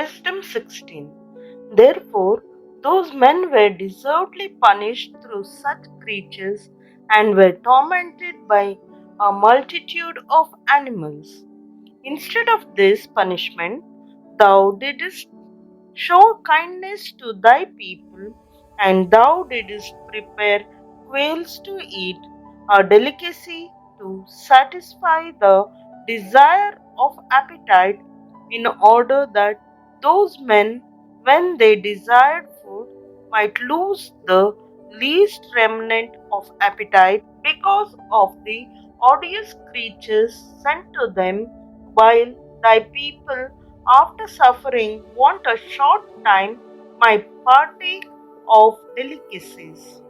Wisdom 16. Therefore, those men were deservedly punished through such creatures and were tormented by a multitude of animals. Instead of this punishment, thou didst show kindness to thy people, and thou didst prepare quails to eat, a delicacy to satisfy the desire of appetite, in order that those men, when they desired food, might lose the least remnant of appetite because of the odious creatures sent to them, while thy people, after suffering want a short time, might partake of delicacies.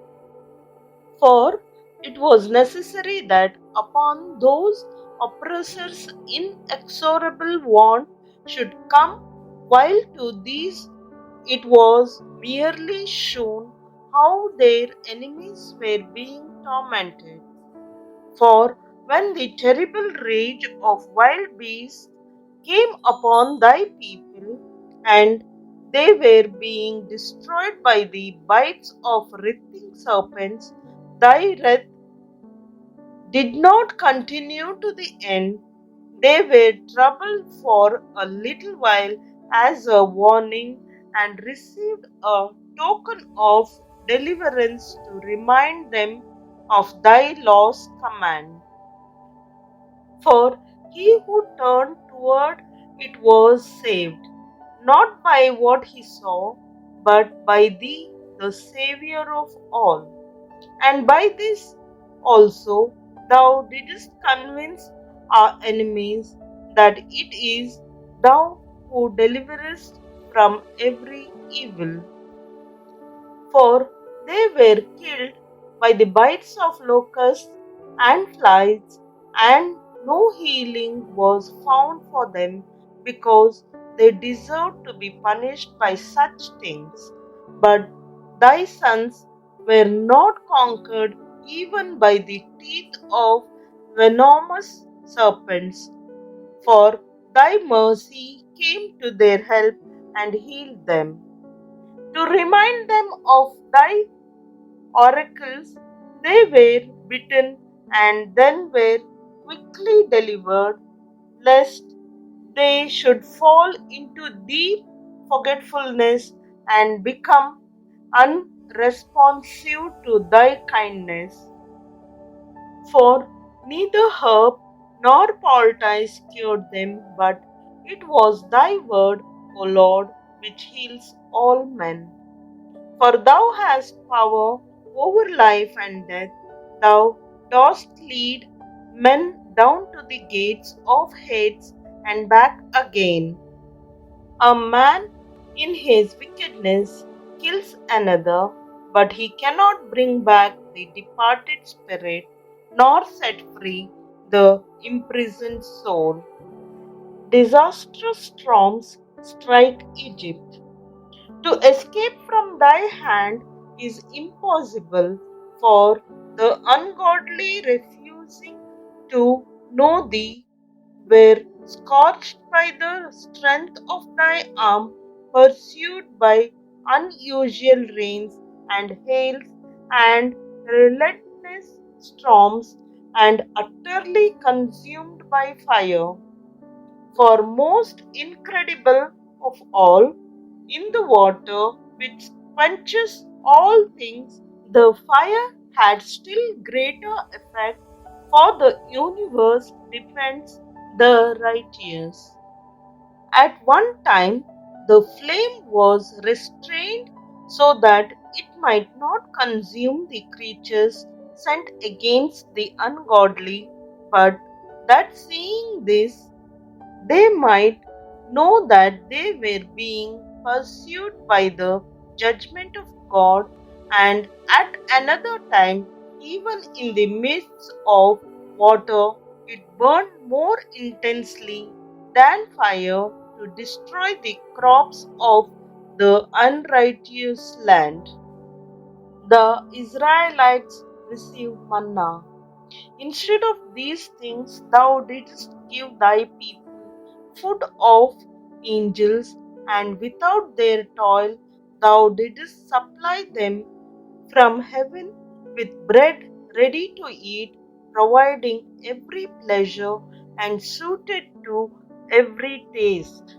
For it was necessary that upon those oppressors inexorable want should come, while to these it was merely shown how their enemies were being tormented. For when the terrible rage of wild beasts came upon thy people, and they were being destroyed by the bites of writhing serpents, thy wrath did not continue to the end. They were troubled for a little while as a warning, and received a token of deliverance to remind them of thy law's command. For he who turned toward it was saved, not by what he saw, but by thee, the Saviour of all. And by this also thou didst convince our enemies that it is thou who deliverest from every evil. For they were killed by the bites of locusts and flies, and no healing was found for them, because they deserved to be punished by such things. But thy sons were not conquered even by the teeth of venomous serpents, for thy mercy came to their help and healed them. To remind them of thy oracles, they were bitten and then were quickly delivered, lest they should fall into deep forgetfulness and become unresponsive to thy kindness. For neither herb nor poultice cured them, but it was thy word, O Lord, which heals all men. For thou hast power over life and death. Thou dost lead men down to the gates of Hades and back again. A man in his wickedness kills another, but he cannot bring back the departed spirit, nor set free the imprisoned soul. Disastrous storms strike Egypt. To escape from thy hand is impossible, for the ungodly, refusing to know thee, were scorched by the strength of thy arm, pursued by unusual rains and hails and relentless storms, and utterly consumed by fire. For most incredible of all, in the water which quenches all things, the fire had still greater effect, for the universe defends the righteous. At one time, the flame was restrained so that it might not consume the creatures sent against the ungodly, but that seeing this, they might know that they were being pursued by the judgment of God, and at another time, even in the midst of water, it burned more intensely than fire to destroy the crops of the unrighteous land. The Israelites received manna. Instead of these things, thou didst give thy people food of angels, and without their toil thou didst supply them from heaven with bread ready to eat, providing every pleasure and suited to every taste.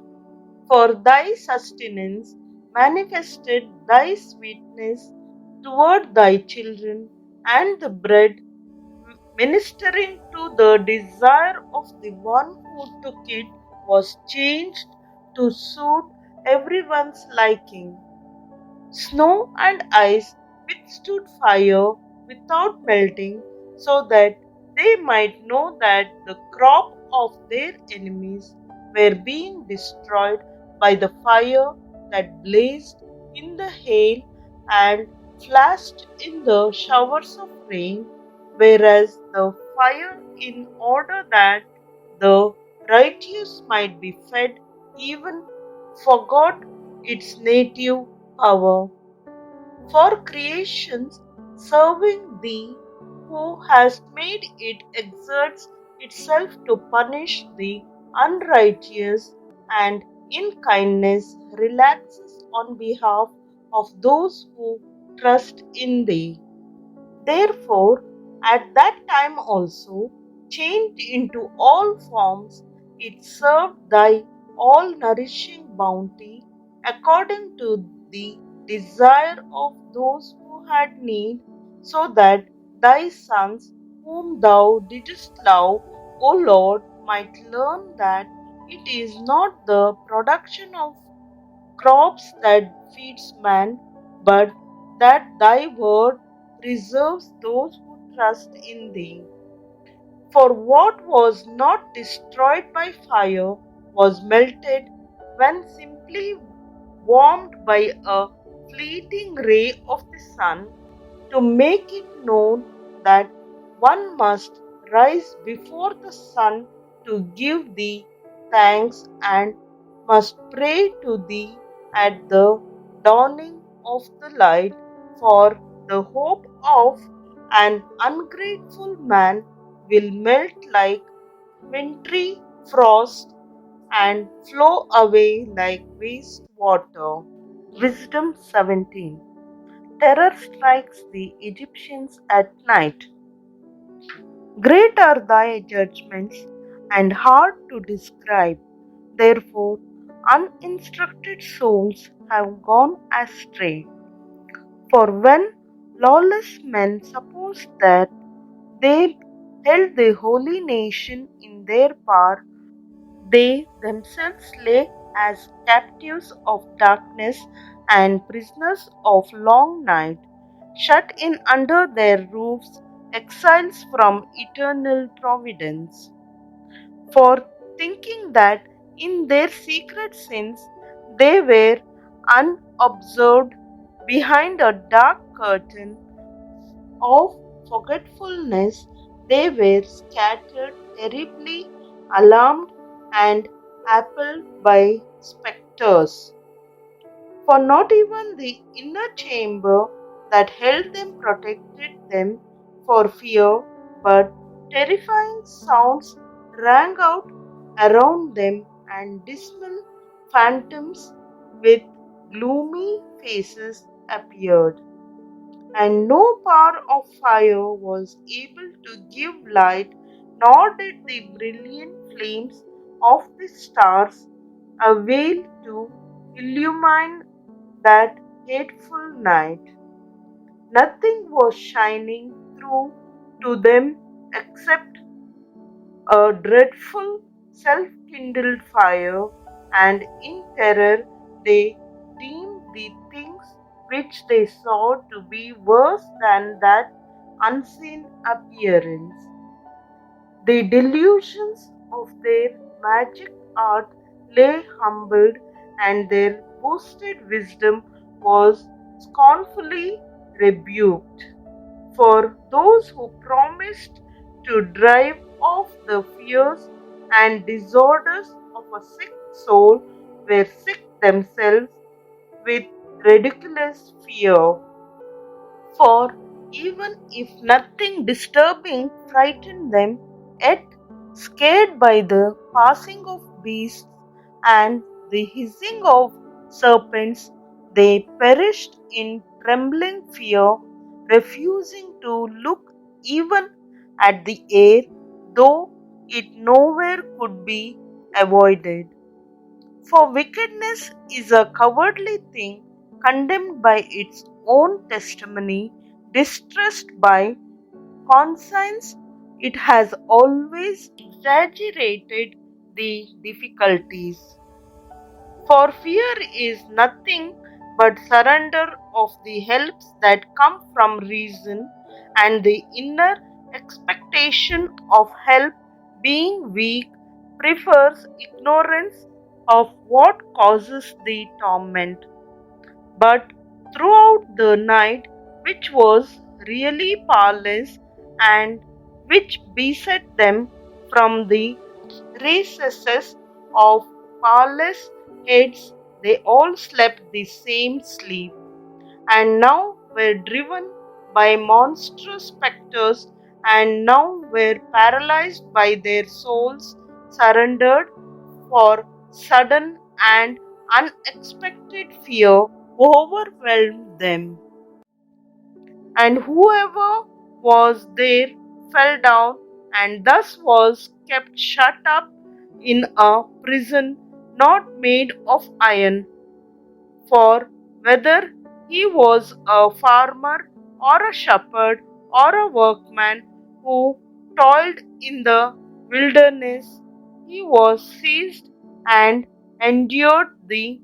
For thy sustenance manifested thy sweetness toward thy children, and the bread ministering to the desire of the one who took it was changed to suit everyone's liking. Snow and ice withstood fire without melting, so that they might know that the crop of their enemies were being destroyed by the fire that blazed in the hail and flashed in the showers of rain, whereas the fire, in order that the righteous might be fed, even forgot its native power. For creation's serving thee, who hast made it exerts itself to punish the unrighteous, and in kindness relaxes on behalf of those who trust in thee. Therefore, at that time also, changed into all forms, it served thy all nourishing bounty, according to the desire of those who had need, so that thy sons, whom thou didst love, O Lord, might learn that it is not the production of crops that feeds man, but that thy word preserves those who trust in thee. For what was not destroyed by fire was melted when simply warmed by a fleeting ray of the sun, to make it known that one must rise before the sun to give thee thanks, and must pray to thee at the dawning of the light, for the hope of an ungrateful man will melt like wintry frost and flow away like waste water. Wisdom 17. Terror strikes the Egyptians at night. Great are thy judgments and hard to describe. Therefore, uninstructed souls have gone astray. For when lawless men supposed that they held the holy nation in their power, they themselves lay as captives of darkness and prisoners of long night, shut in under their roofs, exiles from eternal providence. For thinking that in their secret sins they were unobserved behind a dark curtain of forgetfulness, they were scattered, terribly alarmed, and appalled by spectres. For not even the inner chamber that held them protected them for fear, but terrifying sounds rang out around them, and dismal phantoms with gloomy faces appeared. And no power of fire was able to give light, nor did the brilliant flames of the stars avail to illumine that hateful night. Nothing was shining through to them except a dreadful self kindled fire, and in terror they deemed the things which they saw to be worse than that unseen appearance. The delusions of their magic art lay humbled, and their boasted wisdom was scornfully rebuked. For those who promised to drive off the fears and disorders of a sick soul were sick themselves with ridiculous fear. For even if nothing disturbing frightened them, yet scared by the passing of beasts and the hissing of serpents, they perished in trembling fear, refusing to look even at the air, though it nowhere could be avoided. For wickedness is a cowardly thing, condemned by its own testimony, distressed by conscience. It has always exaggerated the difficulties. For fear is nothing but surrender of the helps that come from reason, and the inner expectation of help, being weak, prefers ignorance of what causes the torment. But throughout the night, which was really powerless and which beset them from the recesses of powerless heads, they all slept the same sleep, and now were driven by monstrous spectres, and now were paralyzed by their souls, surrendered, for sudden and unexpected fear overwhelmed them, and whoever was there fell down, and thus was kept shut up in a prison not made of iron. For whether he was a farmer or a shepherd or a workman who toiled in the wilderness, he was seized and endured the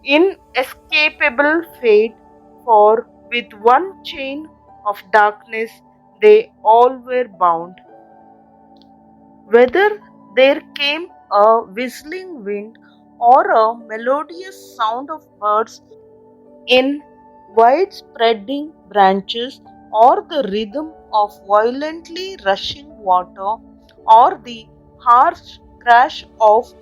inescapable fate, for with one chain of darkness they all were bound. Whether there came a whistling wind or a melodious sound of birds in wide spreading branches, or the rhythm of violently rushing water, or the harsh crash of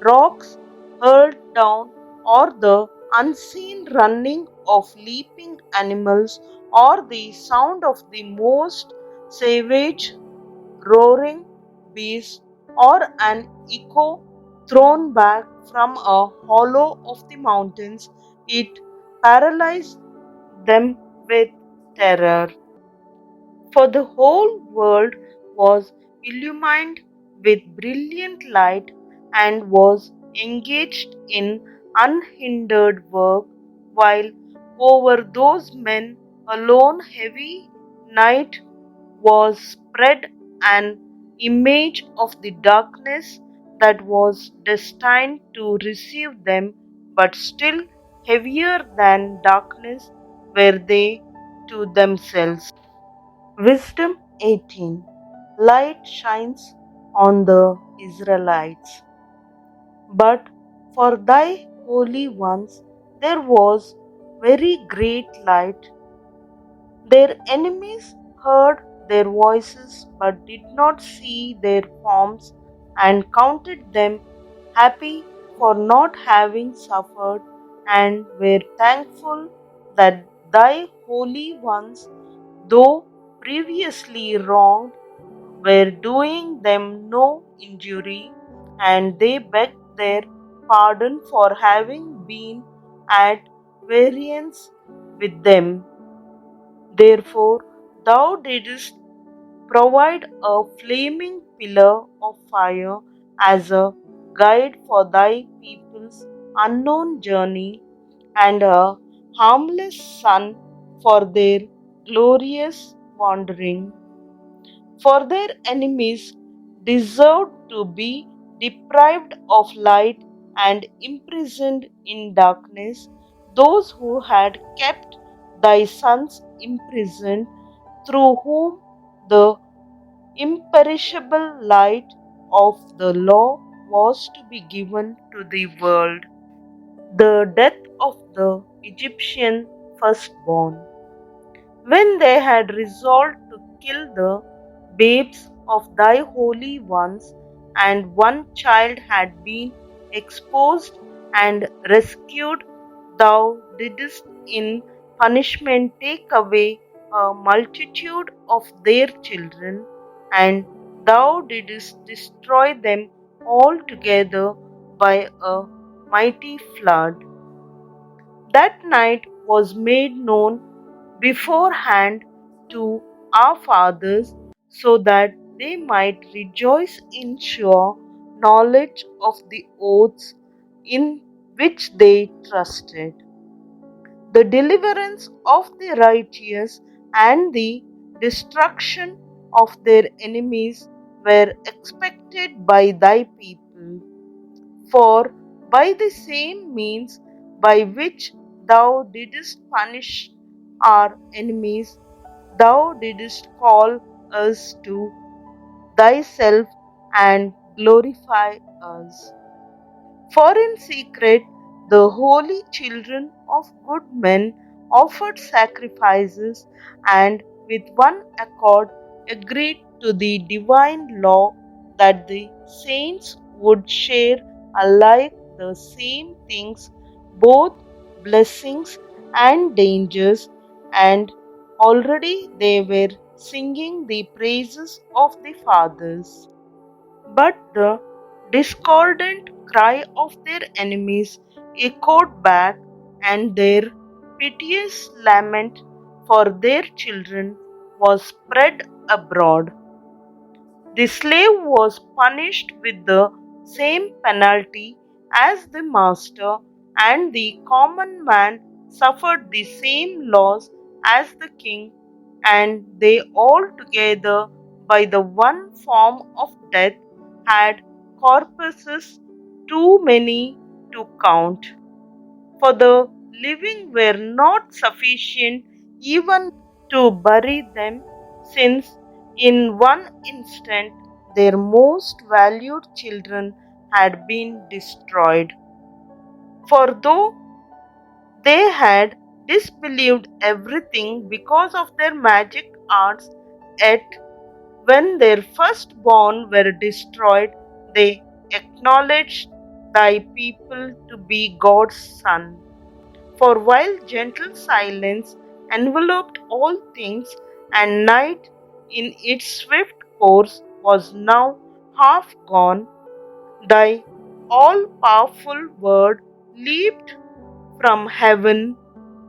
rocks hurled down, or the unseen running of leaping animals, or the sound of the most savage roaring beast, or an echo thrown back from a hollow of the mountains, it paralyzed them with terror. For the whole world was illumined with brilliant light and was engaged in unhindered work, while over those men alone heavy night was spread an image of the darkness that was destined to receive them, but still heavier than darkness were they to themselves. Wisdom 18. Light shines on the Israelites. But for thy holy ones there was very great light. Their enemies heard their voices but did not see their forms, and counted them happy for not having suffered, and were thankful that thy holy ones, though previously wronged, were doing them no injury, and they begged their pardon for having been at variance with them. Therefore, thou didst provide a flaming pillar of fire as a guide for thy people's unknown journey, and a harmless sun for their glorious wandering. For their enemies deserved to be deprived of light and imprisoned in darkness, those who had kept thy sons imprisoned, through whom the imperishable light of the law was to be given to the world. The death of the Egyptian firstborn. When they had resolved to kill the babes of thy holy ones, and one child had been exposed and rescued, thou didst in punishment take away a multitude of their children, and thou didst destroy them altogether by a mighty flood. That night was made known beforehand to our fathers so that they might rejoice in sure knowledge of the oaths in which they trusted. The deliverance of the righteous and the destruction of their enemies were expected by thy people. For by the same means by which thou didst punish our enemies, thou didst call us to thyself and glorify us. For in secret the holy children of good men offered sacrifices and with one accord agreed to the divine law that the saints would share alike the same things, both blessings and dangers, and already they were singing the praises of the fathers. But the discordant cry of their enemies echoed back, and their piteous lament for their children was spread abroad. The slave was punished with the same penalty as the master, and the common man suffered the same loss as the king, and they all together, by the one form of death, had corpses too many to count. For the living were not sufficient even to bury them, since in one instant their most valued children had been destroyed. For though they had disbelieved everything because of their magic arts, yet when their firstborn were destroyed, they acknowledged thy people to be God's Son. For while gentle silence enveloped all things, and night in its swift course was now half gone, thy all powerful word leaped from heaven,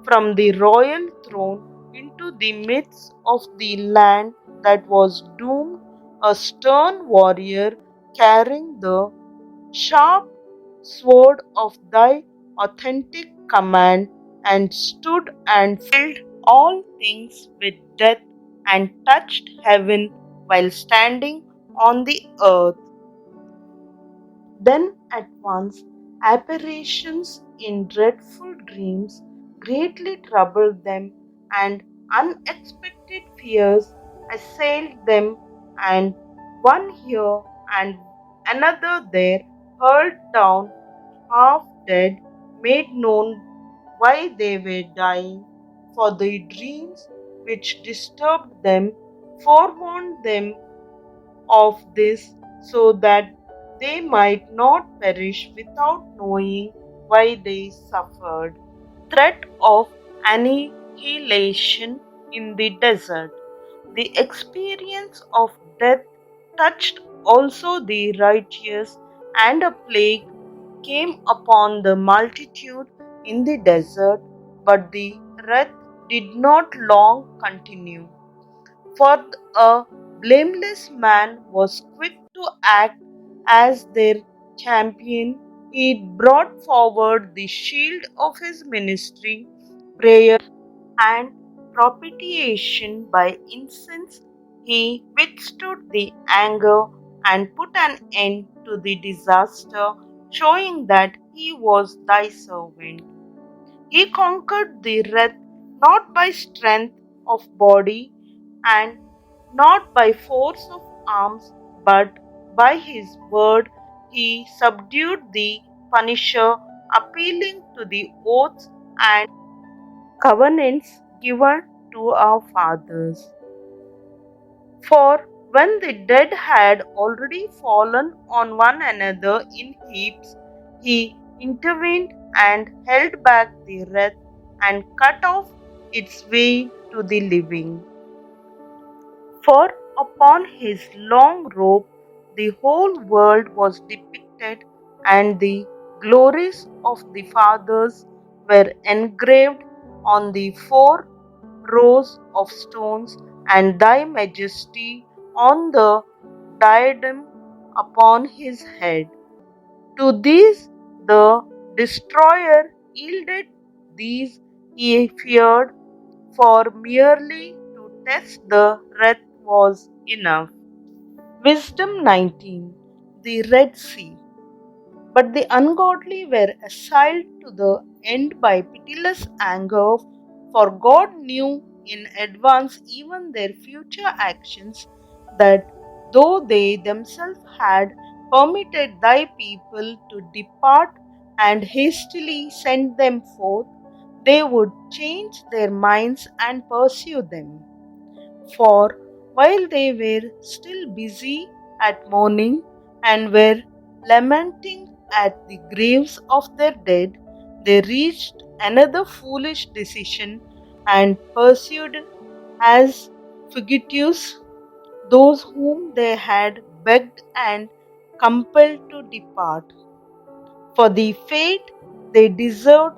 from the royal throne, into the midst of the land that was doomed, a stern warrior carrying the sharp sword of thy authentic command, and stood and filled all things with death, and touched heaven while standing on the earth. Then at once apparitions in dreadful dreams greatly troubled them, and unexpected fears assailed them, and one here and another there, hurled down half dead, made known why they were dying, for the dreams which disturbed them forewarned them of this, so that they might not perish without knowing why they suffered. Threat of annihilation in the desert. The experience of death touched also the righteous, and a plague came upon the multitude in the desert, but the wrath did not long continue. For a blameless man was quick to act as their champion. He brought forward the shield of his ministry, prayer and propitiation. By incense he withstood the anger and put an end to the disaster, showing that he was thy servant. He conquered the wrath not by strength of body and not by force of arms, but by his word. He subdued the punisher, appealing to the oaths and covenants given to our fathers. For when the dead had already fallen on one another in heaps, he intervened and held back the wrath, and cut off its way to the living. For upon his long robe the whole world was depicted, and the glories of the fathers were engraved on the 4 rows of stones, and thy majesty on the diadem upon his head. To these the destroyer yielded, these he feared, for merely to test the wrath was enough. Wisdom 19. The Red Sea. But the ungodly were assailed to the end by pitiless anger, for God knew in advance even their future actions, that though they themselves had permitted thy people to depart and hastily sent them forth, they would change their minds and pursue them. For while they were still busy at mourning and were lamenting at the graves of their dead, they reached another foolish decision and pursued as fugitives those whom they had begged and compelled to depart. For the fate they deserved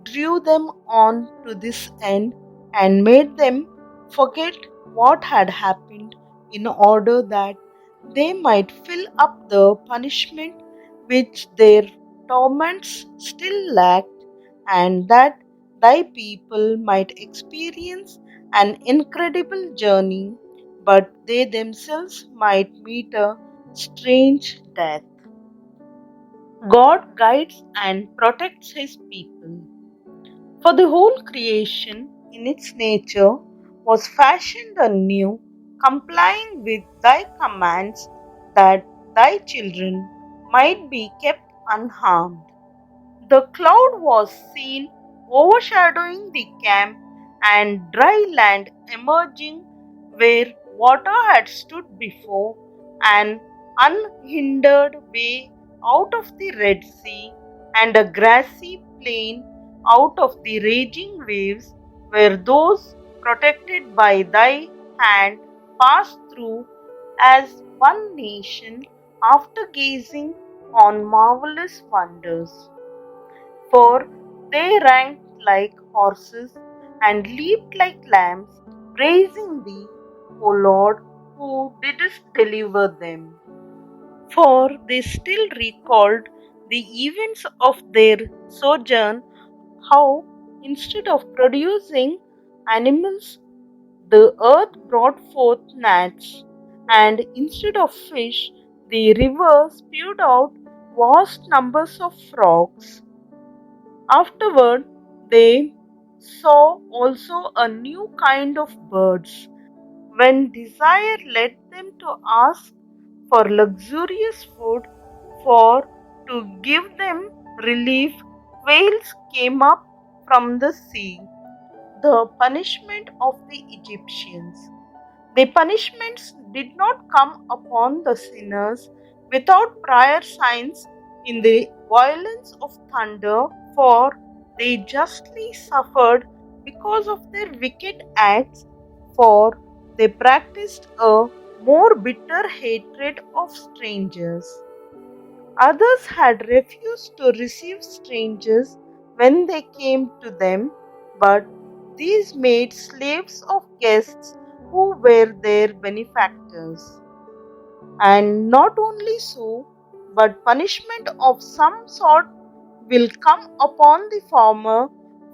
drew them on to this end and made them forget what had happened, in order that they might fill up the punishment which their torments still lacked, and that thy people might experience an incredible journey, but they themselves might meet a strange death. God guides and protects his people. For the whole creation in its nature was fashioned anew, complying with thy commands, that thy children might be kept unharmed. The cloud was seen overshadowing the camp, and dry land emerging where water had stood before, an unhindered way out of the Red Sea, and a grassy plain out of the raging waves, where those protected by thy hand passed through as one nation after gazing on marvelous wonders. For they ranked like horses and leaped like lambs, praising thee, O Lord, who didst deliver them. For they still recalled the events of their sojourn, how instead of producing animals, the earth brought forth gnats, and instead of fish, the river spewed out vast numbers of frogs. Afterward, they saw also a new kind of birds, when desire led them to ask for luxurious food, for to give them relief, quails came up from the sea, the punishment of the Egyptians. The punishments did not come upon the sinners without prior signs in the violence of thunder, for they justly suffered because of their wicked acts, for they practiced a more bitter hatred of strangers. Others had refused to receive strangers when they came to them, but these made slaves of guests who were their benefactors. And not only so, but punishment of some sort will come upon the former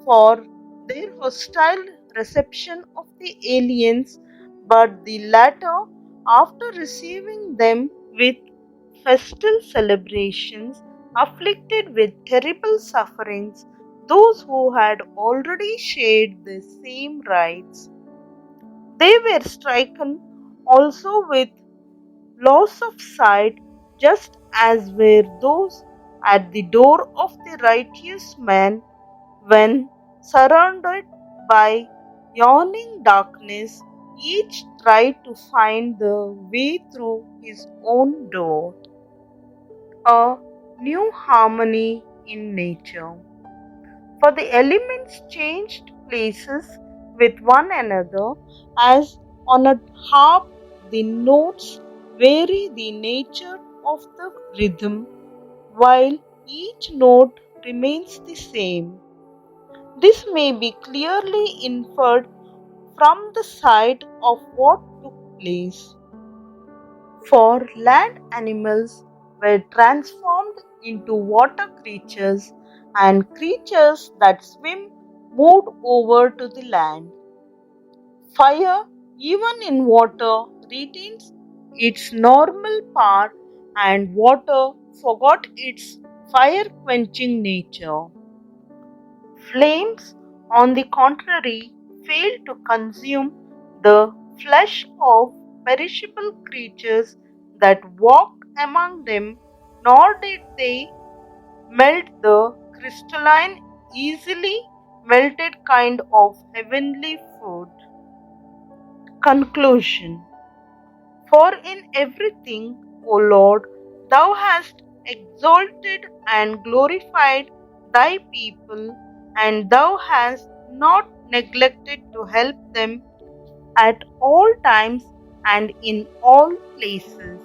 for their hostile reception of the aliens, but the latter, after receiving them with festal celebrations, afflicted with terrible sufferings those who had already shared the same rites. They were stricken also with loss of sight, just as were those at the door of the righteous man, when, surrounded by yawning darkness, each tried to find the way through his own door. A new harmony in nature. For the elements changed places with one another, as on a harp the notes vary the nature of the rhythm, while each note remains the same. This may be clearly inferred from the site of what took place. For land animals were transformed into water creatures, and creatures that swim moved over to the land. Fire, even in water, retains its normal power, and water forgot its fire quenching nature. Flames, on the contrary, fail to consume the flesh of perishable creatures that walked among them, nor did they melt the crystalline, easily melted kind of heavenly food. Conclusion. For in everything, O Lord, thou hast exalted and glorified thy people, and thou hast not neglected to help them at all times and in all places.